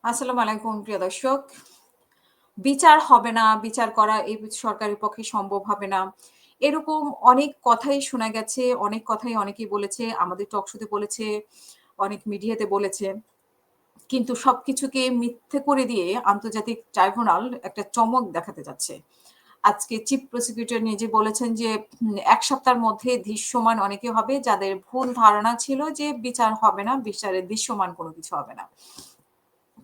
আসসালামু আলাইকুম প্রিয় দর্শক। বিচার হবে না, বিচার করা এই সরকারের পক্ষে সম্ভব হবে না। এরকম অনেক কথাই শোনা গেছে, অনেক কথাই অনেকেই বলেছে, আমাদের টক শোতে বলেছে, অনেক মিডিয়াতে বলেছে। কিন্তু সবকিছুকে মিথ্যে করে দিয়ে আন্তর্জাতিক ট্রাইব্যুনাল একটা চমক দেখাতে যাচ্ছে। আজকে চিফ প্রসিকিউটর নিজে বলেছেন যে ১ সপ্তাহের মধ্যে দৃশ্যমান অনেকে হবে যাদের ভুল ধারণা ছিল যে বিচার হবে না, বিচারের দৃশ্যমান কোনো কিছু হবে না।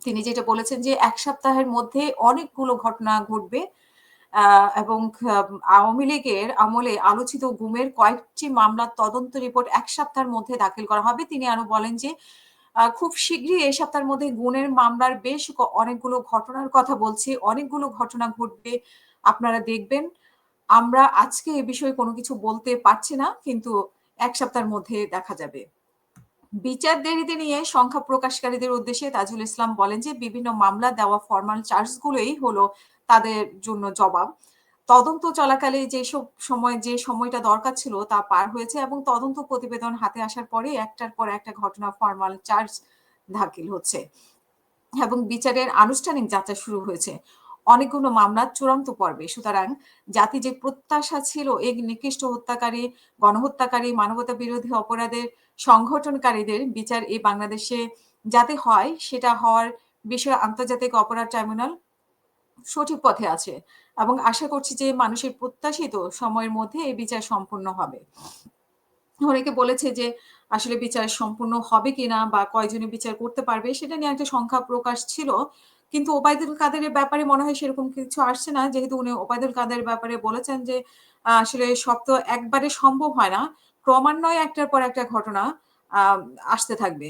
তিনি যেটা বলেছেন যে ১ সপ্তাহের মধ্যে অনেকগুলো ঘটনা ঘটবে। আ এবং আওয়ামী লীগের আমলে আলোচিত গুমের কয়েকটি মামলার তদন্ত রিপোর্ট ১ সপ্তাহের মধ্যে দাখিল করা হবে। তিনি আরো বলেন যে খুব শীঘ্রই এই সপ্তাহের মধ্যে গুণের মামলার বেশ অনেকগুলো ঘটনার কথা বলছি। অনেকগুলো ঘটনা ঘটবে। আপনারা দেখবেন। আমরা আজকে এ বিষয়ে কোনো কিছু বলতে পারছি না। কিন্তু ১ সপ্তাহের মধ্যে দেখা যাবে। বিচার দেরিতে নিয়ে সংখ্যা প্রকাশকারীদের উদ্দেশ্যে তাজুল ইসলাম বলেন যে, বিভিন্ন মামলা দেওয়া ফরমাল চার্জ গুলোই হলো তাদের জন্য জবাব। তদন্ত চলাকালে যে সময়টা দরকার ছিল তা পার হয়েছে এবং তদন্ত প্রতিবেদন হাতে আসার পরে একটার পর একটা ঘটনা ফরমাল চার্জ দাখিল হচ্ছে এবং বিচারের আনুষ্ঠানিক যাত্রা শুরু হয়েছে। অনেকগুলো মামলা চূড়ান্ত পর্বে। সুতরাং জাতি যে প্রত্যাশা ছিল এই নিকৃষ্ট হত্যাকারী, গণহত্যাকারী, মানবতা বিরোধী অপরাধের সংগঠনকারীদের বিচার এই বাংলাদেশে যাতে হয় সেটা হওয়ার বিষয়ে আন্তর্জাতিক অপরাধ ট্রাইব্যুনাল সঠিক পথে আছে এবং আশা করছি যে মানুষের প্রত্যাশিত সময়ের মধ্যে এই বিচার সম্পূর্ণ হবে। অনেকে বলেছে যে আসলে বিচার সম্পূর্ণ হবে কিনা বা কয়জনে বিচার করতে পারবে সেটা নিয়ে একটা সংখ্যা প্রকাশ ছিল। কিন্তু ওবায়দুল কাদেরের ব্যাপারে মনে হয় সেরকম কিছু আসছে না। যেহেতু উনি ওবায়দুল কাদের ব্যাপারে বলেছেন যে আসলে সব তো একবারে সম্ভব হয় না। ক্রমান্বয়ে একটার পর একটা ঘটনা আ আসতে থাকবে।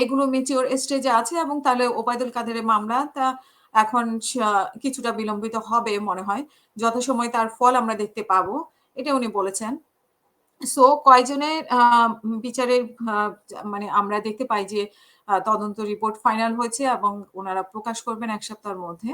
এগুলো ম্যাচিউর স্টেজে আছে এবং তাহলে ওবায়দুল কাদেরের মামলাটা এখন কিছুটা বিলম্বিত হবে মনে হয়। যথাসময়ে তার ফল আমরা দেখতে পাবো। এটা উনি বলেছেন। সো কয়জনের বিচারের আ মানে আমরা দেখতে পাই যে তদন্ত রিপোর্ট ফাইনাল হয়েছে এবং উনারা প্রকাশ করবেন ১ সপ্তাহের মধ্যে।